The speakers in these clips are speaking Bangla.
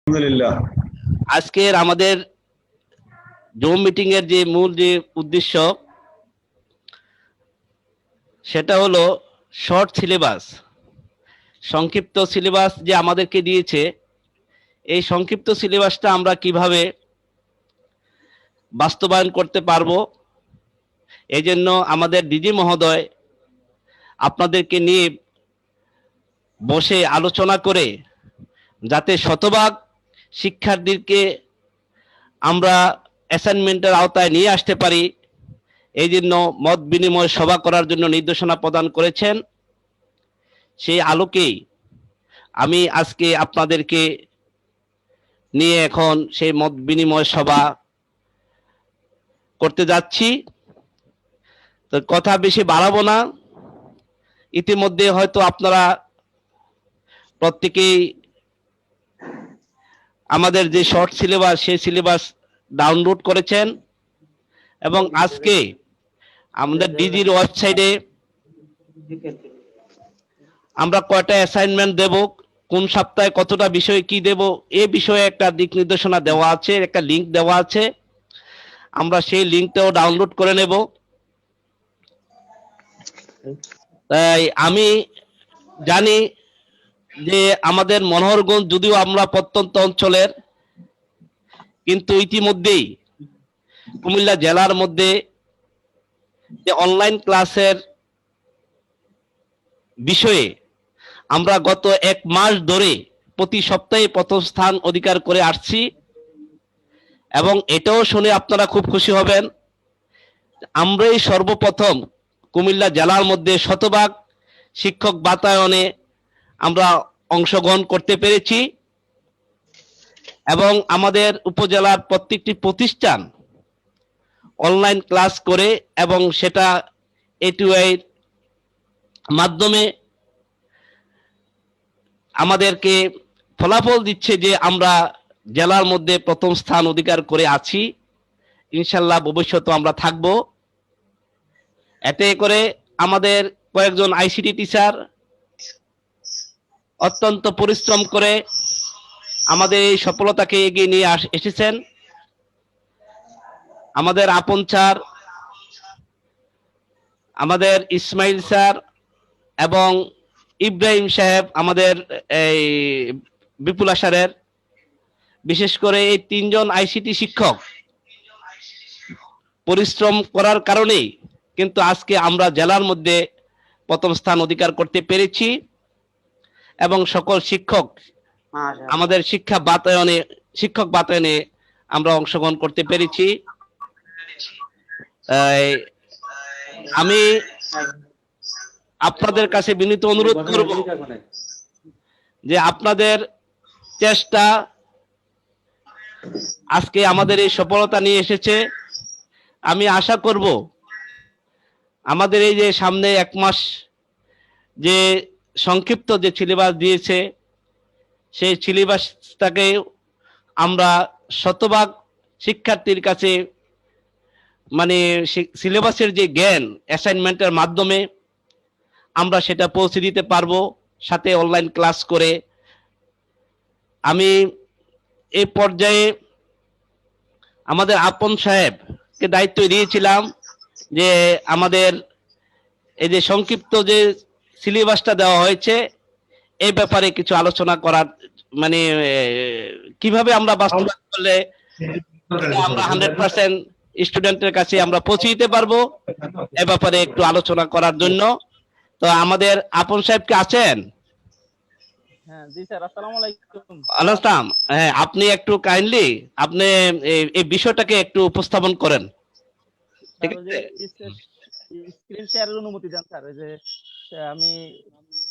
আলহামদুলিল্লাহ। আজকের আমাদের জুম মিটিং এর যে মূল যে উদ্দেশ্য সেটা হলো শর্ট সিলেবাস, সংক্ষিপ্ত সিলেবাস যে আমাদেরকে দিয়েছে, এই সংক্ষিপ্ত সিলেবাসটা আমরা কিভাবে বাস্তবায়ন করতে পারবো। এই জন্য আমাদের ডিজি মহোদয় আপনাদেরকে নিয়ে বসে আলোচনা করে যাতে শতভাগ শিক্ষার্থীকে আমরা অ্যাসাইনমেন্টের আওতায় নিয়ে আসতে পারি, এই জন্য মত বিনিময় সভা করার জন্য নির্দেশনা প্রদান করেছেন। সেই আলোকেই আমি আজকে আপনাদেরকে নিয়ে এখন সেই মত বিনিময় সভা করতে যাচ্ছি। তো কথা বেশি বাড়াবো না। ইতিমধ্যে হয়তো আপনারা প্রত্যেকেই আমাদের যে শর্ট সিলেবাস সেই সিলেবাস ডাউনলোড করেছেন এবং আজকে আমাদের ডিজির ওয়েবসাইটে আমরা কয়টা অ্যাসাইনমেন্ট দেব, কোন সপ্তাহে কতটা বিষয় কি দেব, এ বিষয়ে একটা দিক নির্দেশনা দেওয়া আছে, একটা লিংক দেওয়া আছে। আমরা সেই লিংকটাও ডাউনলোড করে নেব। তাই আমি জানি যে আমাদের মনোহরগঞ্জ যদিও আমরা প্রত্যন্ত অঞ্চলের, কিন্তু ইতিমধ্যেই কুমিল্লা জেলার মধ্যে যে অনলাইন ক্লাসের বিষয়ে আমরা গত 1 মাস ধরে প্রতি সপ্তাহে প্রথম স্থান অধিকার করে আসছি এবং এটাও শুনে আপনারা খুব খুশি হবেন, আমরাই সর্বপ্রথম কুমিল্লা জেলার মধ্যে শতভাগ শিক্ষক বাতায়নে আমরা অংশগ্রহণ করতে পেরেছি এবং আমাদের উপজেলার প্রত্যেকটি প্রতিষ্ঠান অনলাইন ক্লাস করে এবং সেটা A2I এর মাধ্যমে আমাদেরকে ফলাফল দিচ্ছে যে আমরা জেলার মধ্যে প্রথম স্থান অধিকার করে আছি। ইনশাল্লাহ ভবিষ্যতে আমরা থাকব। এতে করে আমাদের কয়েকজন আইসিটি টিচার অত্যন্ত পরিশ্রম করে আমাদের এই সফলতাকে এগিয়ে নিয়ে এসেছেন। আমাদের আপন স্যার, আমাদের ইসমাইল স্যার এবং ইব্রাহিম সাহেব, আমাদের এই বিপুল স্যারের, বিশেষ করে এই 3 জন আইসিটি শিক্ষক পরিশ্রম করার কারণেই কিন্তু আজকে আমরা জেলার মধ্যে প্রথম স্থান অধিকার করতে পেরেছি এবং সকল শিক্ষক আমাদের শিক্ষক বাতায়নে আমরা অংশগ্রহণ করতে পেরেছি। আমি আপনাদের কাছে বিনীত অনুরোধ করব যে আপনাদের চেষ্টা আজকে আমাদের এই সফলতা নিয়ে এসেছে। আমি আশা করব আমাদের এই যে সামনে 1 মাস যে সংক্ষিপ্ত যে সিলেবাস দিয়েছে সেই সিলেবাসটাকে আমরা শতভাগ শিক্ষার্থীর কাছে মানে সিলেবাসের যে জ্ঞান অ্যাসাইনমেন্টের মাধ্যমে আমরা সেটা পৌঁছে দিতে পারবো, সাথে অনলাইন ক্লাস করে। আমি এই পর্যায়ে আমাদের আপন সাহেবকে দায়িত্ব দিয়েছিলাম যে আমাদের এই যে সংক্ষিপ্ত যে সিলেবাসটা দেওয়া হয়েছে এই ব্যাপারে কিছু আলোচনা করার, মানে কিভাবে আমরা বাস্তবায়ন করলে আমরা 100% স্টুডেন্টের কাছে আমরা পৌঁছে দিতে পারবো এ ব্যাপারে একটু আলোচনা করার জন্য। তো আমাদের আপন সাহেব কি আছেন? হ্যাঁ জি স্যার, আসসালামু আলাইকুম। আলাইকুম। হ্যাঁ, আপনি একটু কাইন্ডলি আপনি এই বিষয়টাকে একটু উপস্থাপন করেন। ঠিক আছে, স্ক্রিন শেয়ারের অনুমতি দেন স্যার। ওই যে আমি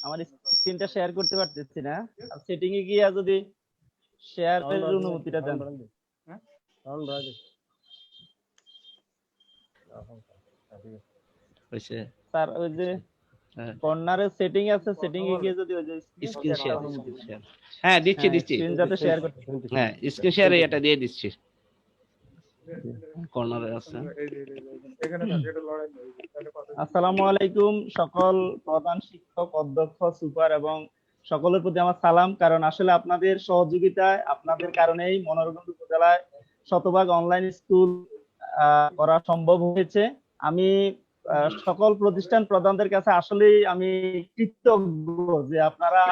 আমার স্ক্রিনটা শেয়ার করতে পারতেছি না, আর সেটিং এ গিয়ে যদি শেয়ারের অনুমতিটা দেন। হইছে স্যার ওই যে কর্নারে সেটিং আছে, সেটিং এ গিয়ে যদি ওই যে স্ক্রিন শেয়ার, হ্যাঁ দিচ্ছি স্ক্রিন যাতে শেয়ার করতে, হ্যাঁ স্ক্রিন শেয়ারে এটা দিয়ে দিচ্ছি, কর্নারে আছে। আসসালামু আলাইকুম সকল প্রধান শিক্ষক, অধ্যক্ষ, সুপার এবং সকলের প্রতি আমার সালাম, কারণ আসলে আপনাদের সহযোগিতায়, আপনাদের কারণেই মনোরগঞ্জ উপজেলায় শতভাগ অনলাইন স্কুল করা সম্ভব হয়েছে। আমি সকল প্রতিষ্ঠান প্রধানদের কাছে আসলেই আমি কৃতজ্ঞ যে আপনারা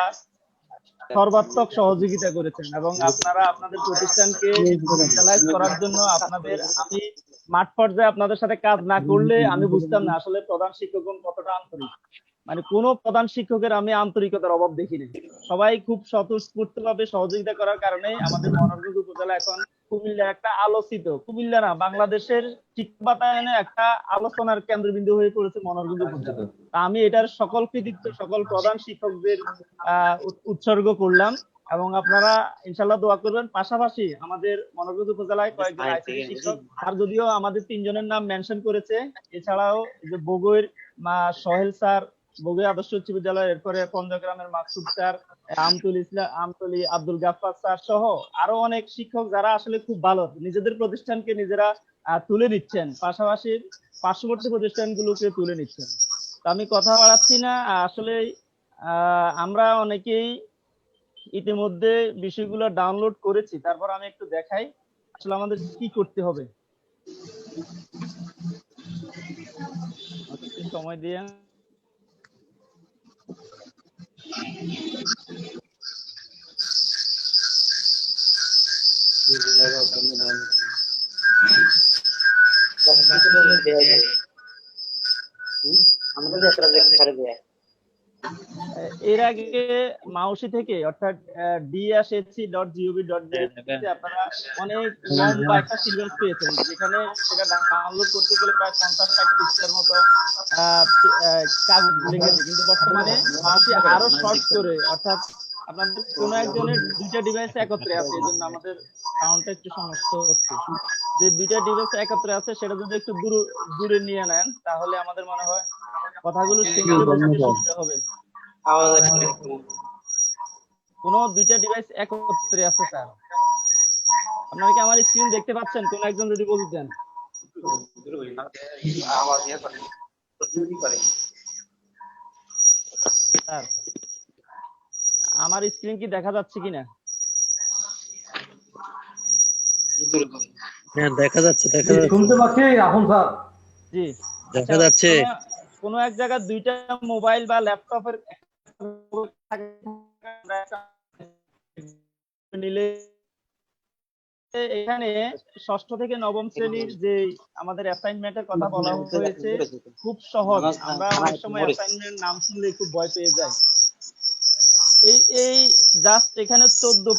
সর্বাত্মক সহযোগিতা করেছেন এবং আপনারা আপনাদের প্রতিষ্ঠানকে ডিজিটালাইজ করার জন্য আপনাদের, আমি মাঠ পর্যায়ে আপনাদের সাথে কাজ না করলে আমি বুঝতাম না আসলে প্রধান শিক্ষকগণ কতটা আন্তরিক। মানে কোনো প্রধান শিক্ষকের আমি আন্তরিকতার অভাব দেখিনি। সবাই খুব স্বতঃস্ফূর্ত ভাবে সহযোগিতা করার কারণে আমাদের মনোরগঞ্জ উপজেলা এখন কুমিল্লা একটা আলোচিত, কুমিল্লা না বাংলাদেশের শিক্ষা বাতায়নে একটা আলোচনার কেন্দ্রবিন্দু হয়ে পড়েছে মনোরগঞ্জ উপজেলা। তা আমি এটার সকল কৃতিত্ব সকল প্রধান শিক্ষকদের উৎসর্গ করলাম এবং আপনারা ইনশাল্লাহ দোয়া করবেন। পাশাপাশি আমাদের মনোরগঞ্জ উপজেলায় কয়েকজন আইসিটি শিক্ষক, আর যদিও আমাদের 3 জনের নাম মেনশন করেছে, এছাড়াও যে বগুড়ের সোহেল স্যার বগুড়া আদর্শ উচ্চ বিদ্যালয়, এরপরে পঞ্চগ্রামের মাকসুদ স্যার, আমতলি আব্দুল গাফফার স্যার সহ আরো অনেক শিক্ষক যারা আসলে খুব ভালো নিজেদের প্রতিষ্ঠানকে নিজেরা তুলে নিচ্ছেন, পাশাপাশি পার্শ্ববর্তী প্রতিষ্ঠানগুলোকে তুলে নিচ্ছেন। তো আমি কথা বাড়াচ্ছি না, আসলে আমরা অনেকেই ইতিমধ্যে বিষয়গুলো ডাউনলোড করেছি, তারপর আমি একটু দেখাই আসলে আমাদের কি করতে হবে। একটু সময় দিয়ে এর আগে মাউসি থেকে অর্থাৎ dasc.gov.in আপনারা অনেক লম্বা একটা সিলেবাস পেয়েছেন, যেখানে সেটা ডাউনলোড করতে গেলে প্রায় 50-60 পৃষ্ঠার মতো কাগজ লেগেছে, কিন্তু বর্তমানে মাউসি আরো শর্ট করে, অর্থাৎ আপনাদের কোনো একজনের 2টা ডিভাইস একত্রে আছে, এই জন্য আমাদের সাউন্ডটা একটু সমস্যা হচ্ছে। যে 2টা ডিভাইস একত্রে আছে সেটা যদি একটু দূরে নিয়ে নেন তাহলে আমাদের মনে হয় কথাগুলো শুনতে বুঝতে সুবিধা হবে। কোনো 2টা ডিভাইস একত্রে আছে স্যার? আপনারা কি আমার স্ক্রিন দেখতে পাচ্ছেন? কোন একজন যদি বলতেন। স্যার আমার স্ক্রিন কি দেখা যাচ্ছে কিনা? হ্যাঁ দেখা যাচ্ছে, শুনতে পাচ্ছি এখন স্যার। জি দেখা যাচ্ছে। কোনো এক জায়গায় 2টা মোবাইল বা ল্যাপটপের নিলে এখানে ষষ্ঠ থেকে নবম শ্রেণীর যে আমাদের অ্যাসাইনমেন্টের কথা বলা হয়েছে খুব সহজ, আমরা অনেক সময় অ্যাসাইনমেন্ট নাম শুনলে খুব ভয় পেয়ে যাই। এই জাস্ট এখানে 14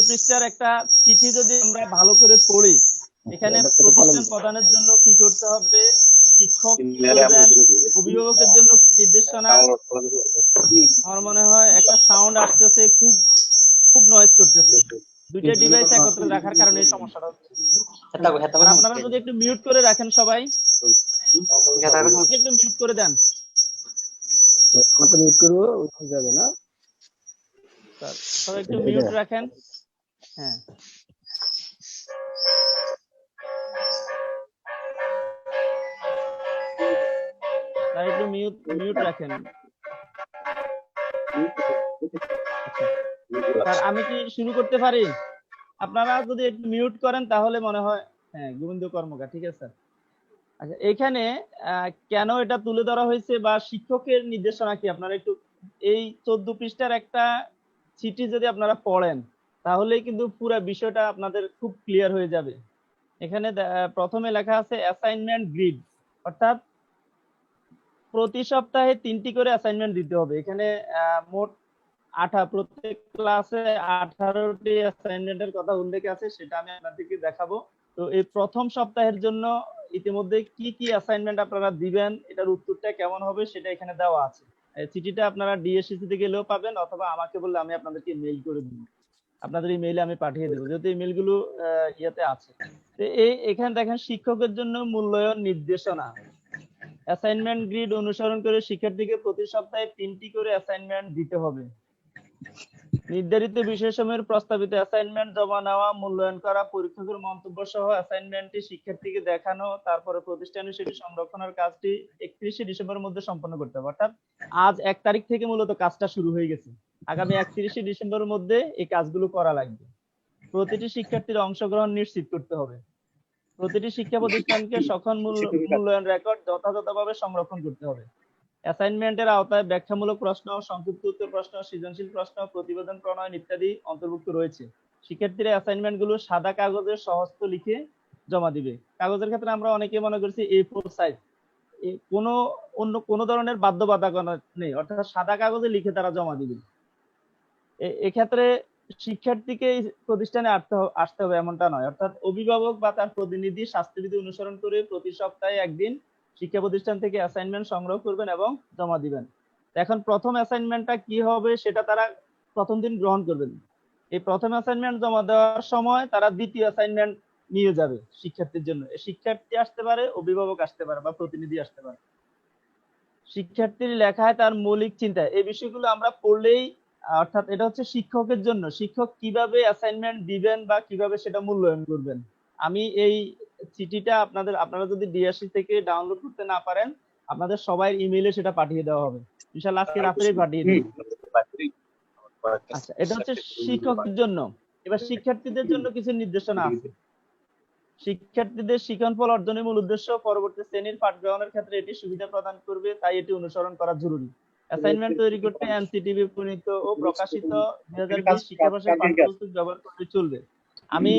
পৃষ্ঠার একটা চিঠি যদি আমরা ভালো করে পড়ি, এখানে প্রতিষ্ঠান প্রদানের জন্য কি করতে হবে, শিক্ষক কি করবেন, অভিভাবকের জন্য কি নির্দেশনা। আমার মনে হয় একটা সাউন্ড আসতেছে, খুব খুব নয়েজ করতেছে, 2টা ডিভাইস একত্রে রাখার কারণে এই সমস্যাটা হচ্ছে। আপনারা যদি একটু মিউট করে রাখেন সবাই, একটু মিউট করে দেন। মিউট করবো যাবে না, সবাই একটু মিউট রাখেন। হ্যাঁ একটু মিউট রাখেন। স্যার আমি কি শুরু করতে পারি? আপনারা যদি একটু মিউট করেন তাহলে মনে হয়। হ্যাঁ গোবিন্দ কর্মকার, ঠিক আছে। আচ্ছা এখানে কেন এটা তুলে ধরা হয়েছে বা শিক্ষকের নির্দেশনা কি, আপনারা একটু এই 14 পৃষ্ঠার একটা চিঠি যদি আপনারা পড়েন তাহলে কিন্তু পুরো বিষয়টা আপনাদের খুব ক্লিয়ার হয়ে যাবে। এখানে প্রথমে লেখা আছে অ্যাসাইনমেন্ট গ্রিড, অর্থাৎ প্রতি সপ্তাহে 3টি করে অ্যাসাইনমেন্ট দিতে হবে। এখানে মোট প্রত্যেক ক্লাসে 18টি অ্যাসাইনমেন্টের কথা উল্লেখ আছে, সেটা আমি আপনাদেরকে দেখাবো। তো এই প্রথম সপ্তাহের জন্য ইতিমধ্যে কি কি অ্যাসাইনমেন্ট আপনারা দিবেন, এটার উত্তরটা কেমন হবে সেটা এখানে দেওয়া আছে। চিঠিটা আপনারা ডিএসসি থেকে গেলেও পাবেন, অথবা আমাকে বললে আমি আপনাদেরকে মেইল করে দেব, আপনাদের ইমেইলে আমি পাঠিয়ে দেবো, যেহেতু ইমেইলগুলো ইয়াতে আছে। তো এখানে দেখেন শিক্ষকের জন্য মূল্যায়ন নির্দেশনা, অ্যাসাইনমেন্ট গ্রিড অনুসরণ করে শিক্ষার্থীকে প্রতি সপ্তাহে 3টি করে অ্যাসাইনমেন্ট দিতে হবে। নির্ধারিত বিষয়সমূহের প্রস্তাবিত অ্যাসাইনমেন্ট জমা নেওয়া, মূল্যায়ন করা, পরীক্ষকের মন্তব্য সহ অ্যাসাইনমেন্টটি শিক্ষার্থীকে দেখানো, তারপরে প্রতিষ্ঠানে সেটি সংরক্ষণের কাজটি 31শে ডিসেম্বরের মধ্যে সম্পন্ন করতে হবে। অর্থাৎ আজ 1 তারিখ থেকে মূলত কাজটা শুরু হয়ে গেছে। আগামী 31শে ডিসেম্বরের মধ্যে এই কাজগুলো করা লাগবে। প্রতিটি শিক্ষার্থীর অংশগ্রহণ নিশ্চিত করতে হবে। প্রতিটি শিক্ষা প্রতিষ্ঠানকে সকল মূল্যায়ন রেকর্ড যথাযথভাবে সংরক্ষণ করতে হবে। অ্যাসাইনমেন্টের আওতায় ব্যাখ্যামূলক প্রশ্ন, সংক্ষিপ্ত উত্তর প্রশ্ন, সৃজনশীল প্রশ্ন, প্রতিবেদন প্রণয়ন ইত্যাদি অন্তর্ভুক্ত রয়েছে। শিক্ষার্থীরা অ্যাসাইনমেন্টগুলো সাদা কাগজে সহস্ত লিখে জমা দিবে। কাগজের ক্ষেত্রে আমরা অনেকে মনে করছি A4 সাইজ, কোনো অন্য কোনো ধরনের বাধ্যবাধকতা নেই, অর্থাৎ সাদা কাগজে লিখে তারা জমা দিবে। এক্ষেত্রে শিক্ষার্থীকে প্রতিষ্ঠানে আসতে হবে এমনটা নয়, অর্থাৎ অভিভাবক বা তার প্রতিনিধি স্বাস্থ্যবিধি অনুসরণ করে প্রতি সপ্তাহে একদিন শিক্ষা প্রতিষ্ঠান থেকে অ্যাসাইনমেন্ট সংগ্রহ করবেন এবং জমা দিবেন। এখন প্রথম অ্যাসাইনমেন্টটা কি হবে সেটা তারা প্রথম দিন গ্রহণ করবেন। এই প্রথম অ্যাসাইনমেন্ট জমা দেওয়ার সময় তারা দ্বিতীয় অ্যাসাইনমেন্ট নিয়ে যাবে শিক্ষার্থীর জন্য। শিক্ষার্থী আসতে পারে, অভিভাবক আসতে পারে বা প্রতিনিধি আসতে পারে। শিক্ষার্থীর লেখায় তার মৌলিক চিন্তা, এই বিষয়গুলো আমরা পড়লেই, অর্থাৎ এটা হচ্ছে শিক্ষকের জন্য, শিক্ষক কিভাবে অ্যাসাইনমেন্ট দিবেন বা কিভাবে সেটা মূল্যায়ন করবেন। আমি এই চিঠিটা আপনারা যদি ডিএসসি থেকে ডাউনলোড করতে না পারেন, আপনাদের সবাই ইমেইলে সেটা পাঠিয়ে দেওয়া হবে। ইনশাআল্লাহ আজকে রাতেই পাঠিয়ে দেব। আচ্ছা, এটা হচ্ছে শিক্ষকের জন্য। এবার শিক্ষার্থীদের জন্য কিছু নির্দেশনা আছে। শিক্ষার্থীদের শিক্ষণফল অর্জনের মূল উদ্দেশ্য পরবর্তী শ্রেণীর পাঠ গ্রহণের ক্ষেত্রে এটি সুবিধা প্রদান করবে, তাই এটি অনুসরণ করা জরুরি। অ্যাসাইনমেন্ট তৈরি করতে এনসিটিভি প্রণীত ও প্রকাশিত 2020 শিক্ষাবর্ষের পাঠ্যপুস্তক ব্যবহার করলে চলবে। আমি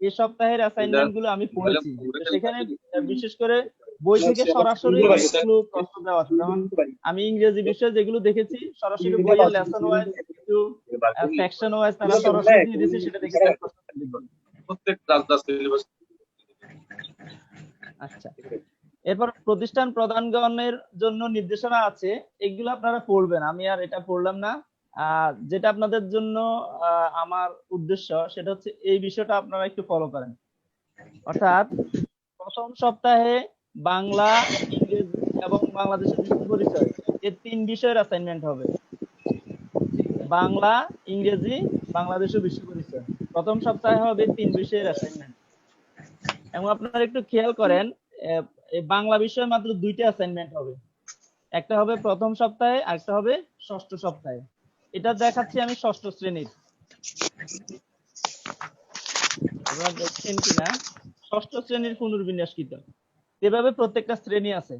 এই সপ্তাহের অ্যাসাইনমেন্ট গুলো আমি পড়েছি, সেখানে বিশেষ করে বই থেকে সরাসরি অনেকগুলো প্রশ্ন দেওয়া আছে। যেমন আমি ইংরেজি বিষয়ে যেগুলো দেখেছি, সরাসরি বইয়ের লেসন ওয়াইজ কিছু সেকশন ওয়াইজ তারা সরাসরি দিয়ে দিয়েছে, সেটা দেখে আচ্ছা। এরপর প্রতিষ্ঠান প্রধানগণের জন্য নির্দেশনা আছে, এগুলো আপনারা পড়বেন, আমি আর এটা পড়লাম না। যেটা আপনাদের জন্য আমার উদ্দেশ্য সেটা হচ্ছে এই বিষয়টা আপনারা একটু ফলো করেন। অর্থাৎ প্রথম সপ্তাহে বাংলা, ইংরেজি এবং বাংলাদেশের বিশ্ব পরিচয়, এই 3 বিষয়ের অ্যাসাইনমেন্ট হবে। বাংলা, ইংরেজি, বাংলাদেশের বিশ্ব পরিচয় প্রথম সপ্তাহে হবে 3 বিষয়ের অ্যাসাইনমেন্ট। এবং আপনারা একটু খেয়াল করেন, বাংলা বিষয়ে মাত্র 2টা অ্যাসাইনমেন্ট হবে। একটা হবে প্রথম সপ্তাহে, আরেকটা হবে ষষ্ঠ সপ্তাহে। এটা দেখাচ্ছি আমি ষষ্ঠ শ্রেণীর, আপনারা দেখছেন কিনা, ষষ্ঠ শ্রেণীর পুনর্বিন্যাসকৃত। এভাবে প্রত্যেকটা শ্রেণী আছে,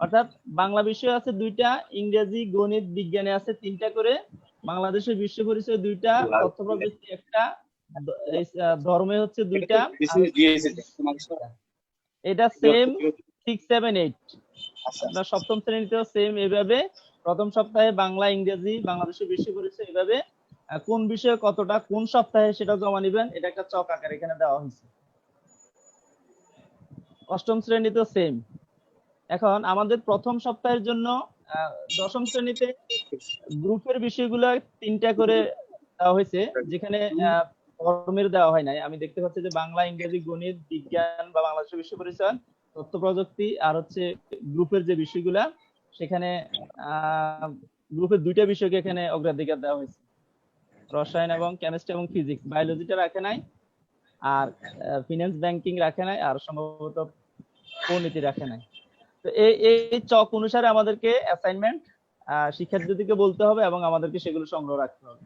অর্থাৎ বাংলা বিষয় আছে 2টা, ইংরেজি, গণিত, বিজ্ঞানে আছে 3টা করে, বাংলাদেশের বিশ্ব পরিচয় 2টা, তথ্য প্রযুক্তি 1টা, ধর্মে হচ্ছে 2টা। এটা সেম 6, 7, 8 আপনার সপ্তম শ্রেণীতেও সেম এভাবে প্রথম সপ্তাহে বাংলা, ইংরেজি, বাংলাদেশের বিশ্ব পরিচয়, এভাবে কোন বিষয়ে কতটা কোন সপ্তাহে সেটা জমা নেবেন, এটা একটা চক আকারে এখানে দেওয়া হয়েছে। অষ্টম শ্রেণীতেও সেম। এখন আমাদের প্রথম সপ্তাহের জন্য দশম শ্রেণীতে গ্রুপের বিষয়গুলো 3টা করে দেওয়া হয়েছে, যেখানে ধর্মের দেওয়া হয় নাই। আমি দেখতে পাচ্ছি যে বাংলা, ইংরেজি, গণিত, বিজ্ঞান বা বাংলাদেশের বিশ্ব পরিচয়, তথ্য প্রযুক্তি আর হচ্ছে গ্রুপের যে বিষয়গুলা, সেখানে গ্রুপের 2টা বিষয়কে এখানে অগ্রাধিকার দেওয়া হয়েছে, রসায়ন এবং কেমিস্ট্রি এবং ফিজিক্স। বায়োলজিটা রাখে নাই, আর ফিনান্স ব্যাংকিং রাখে নাই, আর সম্ভবত পরিণতি রাখে নাই। তো এই চক অনুসারে আমাদেরকে অ্যাসাইনমেন্ট শিক্ষার্থীদেরকে বলতে হবে এবং আমাদেরকে সেগুলো সংগ্রহ রাখতে হবে।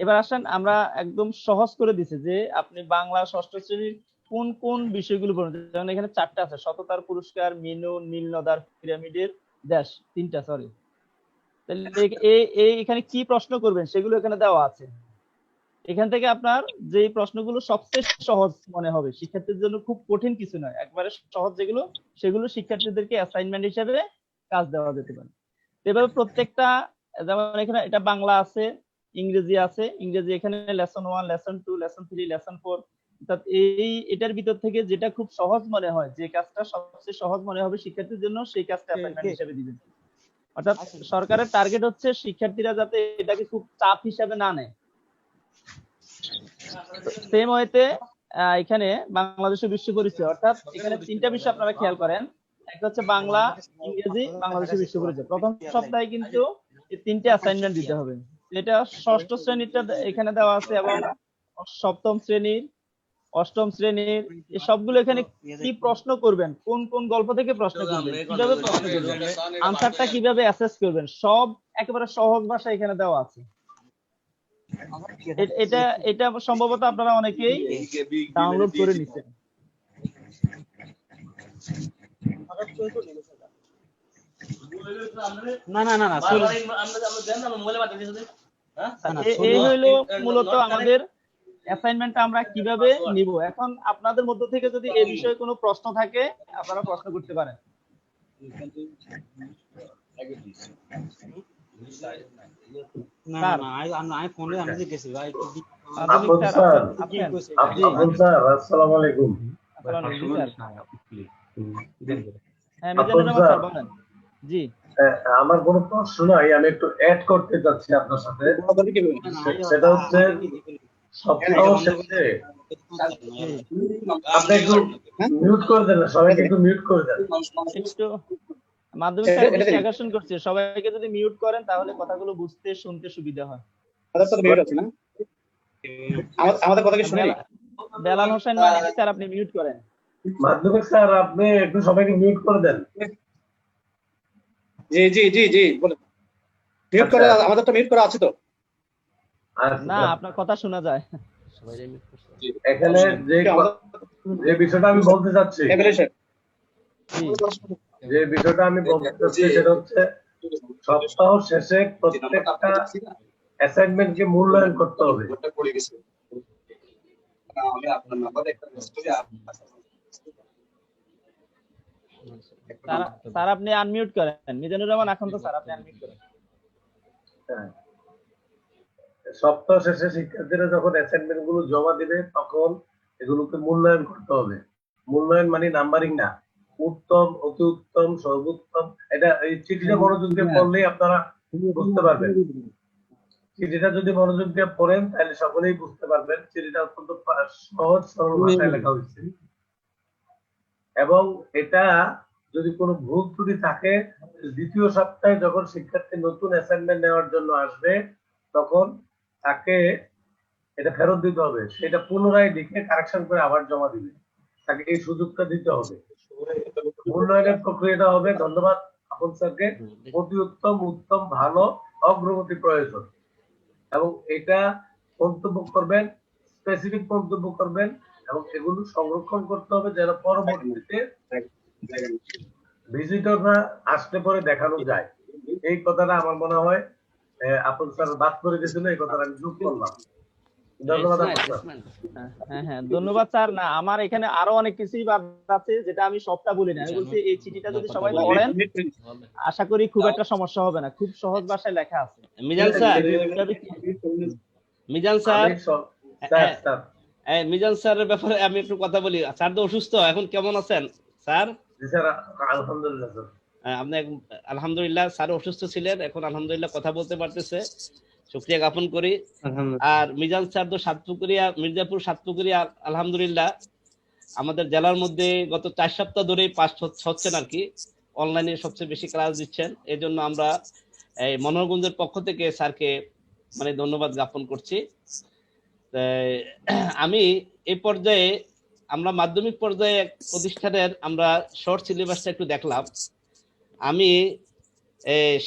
এবার আসেন, আমরা একদম সহজ করে দিছি যে আপনি বাংলা ষষ্ঠ শ্রেণীর কোন কোন বিষয়গুলো পড়বেন। যেমন এখানে 4টা আছে, সততার পুরস্কার, মিনু, নীলনদার পিরামিডের দেশ, 3টা, সরি। তাহলে এখানে কি প্রশ্ন করবেন সেগুলো এখানে দেওয়া আছে। এখান থেকে আপনার যে প্রশ্নগুলো সবচেয়ে সহজ মনে হবে, শিক্ষার্থীদের জন্য খুব কঠিন কিছু নয়, একবারে সহজ যেগুলো, সেগুলো শিক্ষার্থীদেরকে অ্যাসাইনমেন্ট হিসেবে কাজ দেওয়া যেতে পারে। এভাবে প্রত্যেকটা, যেমন এখানে এটা বাংলা আছে, ইংরেজি আছে, ইংরেজি এখানে লেসন 1, লেসন 2, লেসন 3, লেসন 4, অর্থাৎ এটার ভিতর থেকে যেটা খুব সহজ মনে হয়, যে কাজটা সবচেয়ে সহজ মনে হবে শিক্ষার্থীর জন্য, সেই কাজটা অ্যাসাইনমেন্ট হিসেবে দিবেন। অর্থাৎ সরকারের টার্গেট হচ্ছে শিক্ষার্থীরা যাতে এটাকে খুব চাপ হিসেবে না নেয়। সেম ওয়েতে এখানে বাংলাদেশের বিশ্ব পরিচয়, অর্থাৎ এখানে 3টা বিষয় আপনারা খেয়াল করেন। একটা হচ্ছে বাংলা, ইংরেজি, বাংলাদেশের বিশ্ব পরিচয়। প্রথম সপ্তাহে কিন্তু এই 3টে অ্যাসাইনমেন্ট দিতে হবে। এটা ষষ্ঠ শ্রেণীরটা এখানে দেওয়া আছে এবং সপ্তম শ্রেণীর, অষ্টম শ্রেণীর, এই সবগুলো এখানে কি প্রশ্ন করবেন, কোন কোন গল্প থেকে প্রশ্ন করবেন, কিভাবে প্রশ্ন করবেন, আনসারটা কিভাবে অ্যাসেস করবেন, সব একেবারে সহজ ভাষায় এখানে দেওয়া আছে। এটা এটা সম্ভবত আপনারা অনেকেই ডাউনলোড করে নিছেন। এই হইলো মূলত আমাদের অ্যাসাইনমেন্টটা আমরা কিভাবে নিব। এখন আপনাদের মধ্য থেকে যদি এই বিষয়ে কোনো প্রশ্ন থাকে আপনারা প্রশ্ন করতে পারেন। আসসালামু আলাইকুম। হ্যাঁ, মিজানুর রহমান স্যার বলেন। জি, আমার কোনো প্রশ্ন নাই, আমি একটু অ্যাড করতে চাচ্ছি আপনার সাথে। সেটা হচ্ছে সপ্তাহ শেষে আপনি একটু মিউট করে দেন, সবাইকে একটু মিউট করে দেন। একটু মাধ্যমিক স্যার দৃষ্টি আকর্ষণ করছে, সবাইকে যদি মিউট করেন তাহলে কথাগুলো বুঝতে শুনতে সুবিধা হয়। আমাদের কথা কি শুনেন? বেলাল হোসেন মানিক স্যার আপনি মিউট করেন। মাধ্যমিক স্যার আপনি একটু সবাইকে মিউট করে দেন। জি জি জি জি বলেন। মিউট করা, আমাদেরটা মিউট করা আছে তো? না, আপনার কথা শোনা যায়। এখানে যে বিষয়টা আমি বলতে চাচ্ছি, যে বিষয়টা আমি বলতে চাচ্ছি সেটা হচ্ছে সপ্তাহ শেষে প্রত্যেকটা অ্যাসাইনমেন্টকে মূল্যায়ন করতে হবে। স্যার আপনি আনমিউট করেন। মিজানুর রহমান এখন তো স্যার আপনি আনমিউট করেন। হ্যাঁ, সপ্তাহ শেষে শিক্ষার্থীরা যখন অ্যাসাইনমেন্ট গুলো জমা দিবে তখন এগুলোকে মূল্যায়ন করতে হবে। মূল্যায়ন মানে নাম্বারিং না, উত্তম, অতি উত্তম, সর্বোত্তম। এটা এই চিঠিটা মনোযোগ দিয়ে পড়লেই আপনারা বুঝতে পারবেন। চিঠিটা যদি মনোযোগ দিয়ে পড়েন তাহলে সকলেই বুঝতে পারবেন। চিঠিটা অত্যন্ত সহজ সরল ভাষায় লেখা হয়েছে এবং এটা যদি কোনো ভুল ত্রুটি থাকে দ্বিতীয় সপ্তাহে যখন শিক্ষার্থী নতুন অ্যাসাইনমেন্ট নেওয়ার জন্য আসবে তখন তাকে এটা ফেরত দিতে হবে। সেটা পুনরায় লিখে কারেকশন করে আবার জমা দিবে। তাকে এই সুযোগটা দিতে হবে। মূল্যায়নের প্রক্রিয়াটা হবে, ধন্যবাদ আপন স্যারকে, অতি উত্তম, উত্তম, ভালো, অগ্রগতি প্রয়োজন। এবং এটা মন্তব্য করবেন, স্পেসিফিক মন্তব্য করবেন এবং এগুলো সংরক্ষণ করতে হবে যেন পরবর্তীতে ভিজিটররা আসলে পরে দেখানো যায়। এই কথাটা আমার মনে হয় আপন স্যার বাদ করে দিয়েছিল, এই কথাটা আমি যোগ করলাম। ধন্যবাদ আপন স্যার। হ্যাঁ, ধন্যবাদ স্যার। না, আমার এখানে আরো অনেক কিছুই বাদ আছে যেটা আমি সবটা বলি না। আমি বলছি এই চিঠিটা যদি সবাই পড়েন আশা করি খুব একটা সমস্যা হবে না, খুব সহজ ভাষায় লেখা আছে। মিজান স্যার, মিজান স্যার, মিজান স্যারের ব্যাপারে আমি একটু কথা বলি। স্যার তো অসুস্থ, এখন কেমন আছেন স্যার? আলহামদুলিল্লাহ স্যার। আপনি আলহামদুলিল্লাহ, স্যার অসুস্থ ছিলেন, এখন আলহামদুলিল্লাহ কথা বলতে পারতেছে, শুকরিয়া জ্ঞাপন করি। আর মিজান স্যার তো সাতপুকুরিয়া, মির্জাপুর সাতপুকুরিয়া আলহামদুলিল্লাহ আমাদের জেলার মধ্যে গত 4 সপ্তাহ ধরে পাস হচ্ছেন আর কি, অনলাইনে সবচেয়ে বেশি ক্লাস দিচ্ছেন। এই জন্য আমরা এই মনোহরগঞ্জের পক্ষ থেকে স্যারকে মানে ধন্যবাদ জ্ঞাপন করছি। আমি এই পর্যায়ে আমরা মাধ্যমিক পর্যায়ে প্রতিষ্ঠানের আমরা শর্ট সিলেবাসটা একটু দেখলাম। আমি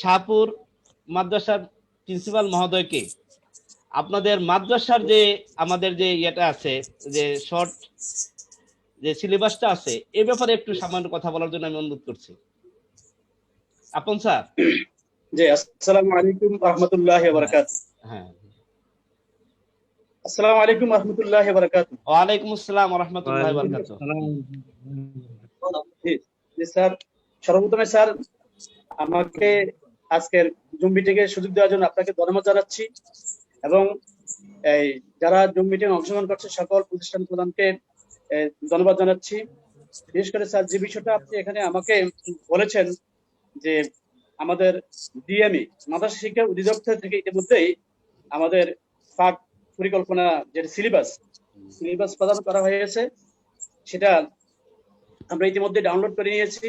শাহপুর মাদ্রাসার প্রিন্সিপাল মহোদয়কে আপনাদের মাদ্রাসার যে আমাদের যে ইয়েটা আছে, যে শর্ট যে সিলেবাসটা আছে, এই ব্যাপারে একটু সামান্য কথা বলার জন্য আমি অনুরোধ করছি। আপন স্যার। জি, আসসালামু আলাইকুম ওয়া রাহমাতুল্লাহি ওয়া বারাকাতুহু। হ্যাঁ, আসসালামু আলাইকুম ওয়া রাহমাতুল্লাহি ওয়া বারাকাতুহু। ওয়া আলাইকুম আসসালাম ওয়া রাহমাতুল্লাহি ওয়া বারাকাতুহু। জি স্যার, সর্বপ্রথমে স্যার আমাকে আজকের জুম মিটিং এর সুযোগ দেওয়ার জন্য আপনাকে ধন্যবাদ জানাচ্ছি এবং এই যারা জুম মিটিং অংশগ্রহণ করছে সকল প্রতিষ্ঠান প্রধানকে ধন্যবাদ জানাচ্ছি। বিশেষ করে স্যার যে বিষয়টা আপনি এখানে আমাকে বলেছেন যে আমাদের ডিএমই মাদ্রাসা শিক্ষা অধিদপ্তর থেকে ইতিমধ্যেই আমাদের পাঠ পরিকল্পনা যে সিলেবাস প্রদান করা হয়েছে, সেটা আমরা ইতিমধ্যে ডাউনলোড করে নিয়েছি।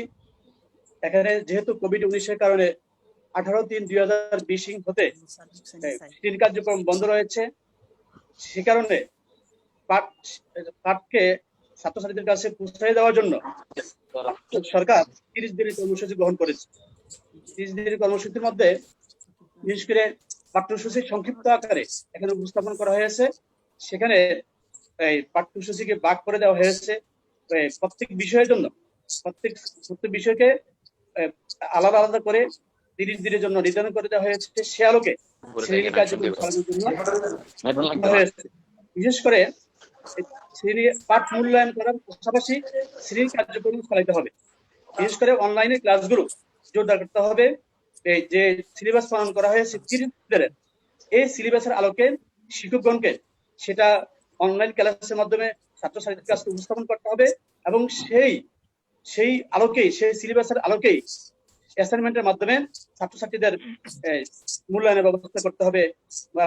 এখানে যেহেতু কোভিড-19 এর কারণে 18/3/2020 হতে সিটির কার্যক্রম বন্ধ রয়েছে। সে কারণে পাঠকে ছাত্রছাত্রীদের কাছে পৌঁছে দেওয়ার জন্য সরকার 30 দিনের কর্মসূচি গ্রহণ করেছে। 30 দিনের কর্মসূচির মধ্যে বিশেষ করে পাঠ্যসূচি সংক্ষিপ্ত আকারে এখানে উপস্থাপন করা হয়েছে। সেখানে এই পাঠ্যসূচিকে ভাগ করে দেওয়া হয়েছে প্রত্যেক বিষয়ের জন্য। প্রত্যেক বিষয়কে আলাদা আলাদা করে 30 দিনের জন্য নির্ধারণ করে দেওয়া হয়েছে। সে আলোকে শ্রেণী কার্যক্রম চালানোর জন্য হয়েছে। বিশেষ করে শ্রেণী পাঠ মূল্যায়ন করার পাশাপাশি শ্রেণী কার্যক্রম চালাতে হবে। বিশেষ করে অনলাইনে ক্লাসগুলো জোরদার করতে হবে। এই যে সিলেবাস প্রণয়ন করা হয়েছে 30 দিনের, এই সিলেবাসের আলোকে শিক্ষকগণকে সেটা অনলাইন ক্লাসের মাধ্যমে ছাত্রছাত্রীদের কাছে উপস্থাপন করতে হবে এবং সেই আলোকেই, সেই সিলেবাসের আলোকেই অ্যাসাইনমেন্টের মাধ্যমে ছাত্রছাত্রীদের মূল্যায়নের ব্যবস্থা করতে হবে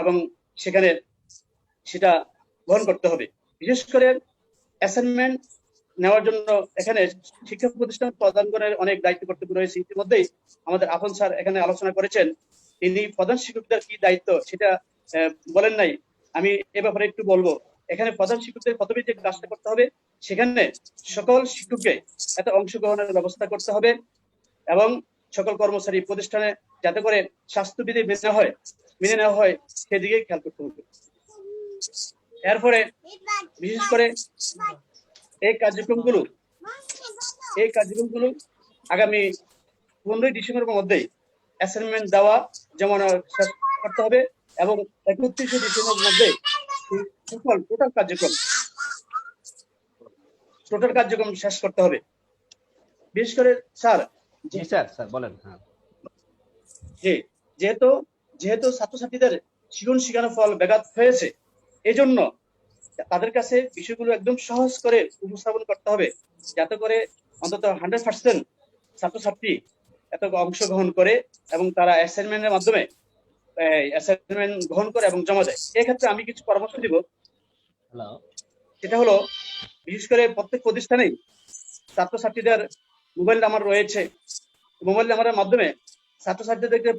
এবং সেখানে সেটা গ্রহণ করতে হবে। বিশেষ করে অ্যাসাইনমেন্ট নেওয়ার জন্য এখানে শিক্ষা প্রতিষ্ঠান প্রদানগণের অনেক দায়িত্ব কর্তব্য রয়েছে। ইতিমধ্যেই আমাদের আফন স্যার এখানে আলোচনা করেছেন, তিনি প্রধান শিক্ষকদের কি দায়িত্ব সেটা বলেন নাই। আমি এ ব্যাপারে একটু বলবো। এখানে প্রধান শিক্ষকদের প্রথমে যে কাজটা করতে হবে, সেখানে সকল শিক্ষককে এতে অংশগ্রহণের ব্যবস্থা করতে হবে এবং সকল কর্মচারী প্রতিষ্ঠানে যাতে করে স্বাস্থ্যবিধি মেনে নেওয়া হয় সেদিকে খেয়াল করতে হবে। এরপরে বিশেষ করে এই কার্যক্রমগুলো আগামী 15 ডিসেম্বরের মধ্যেই অ্যাসাইনমেন্ট দেওয়া যেমন শেষ করতে হবে এবং 31 ডিসেম্বরের মধ্যে টোটাল কার্যক্রম শেষ করতে হবে। বিশেষ করে স্যার, জি স্যার বলেন। হ্যাঁ, যেহেতু ছাত্রছাত্রীদের শিখানোর ফল ব্যাঘাত হয়েছে, এজন্য তাদের কাছে বিষয়গুলো একদম সহজ করে উপস্থাপন করতে হবে, যাতে করে অন্তত 100% ছাত্রছাত্রী এত অংশগ্রহণ করে এবং তারা অ্যাসাইনমেন্টের মাধ্যমে অ্যাসাইনমেন্ট গ্রহণ করে এবং জমা দেয়। এক্ষেত্রে আমি কিছু পরামর্শ দিব। সেটা হলো, বিশেষ করে প্রত্যেক প্রতিষ্ঠানেই ছাত্রছাত্রীদের মোবাইল নাম্বার রয়েছে। মোবাইল নাম্বারের মাধ্যমে ছাত্রছাত্রীদেরকে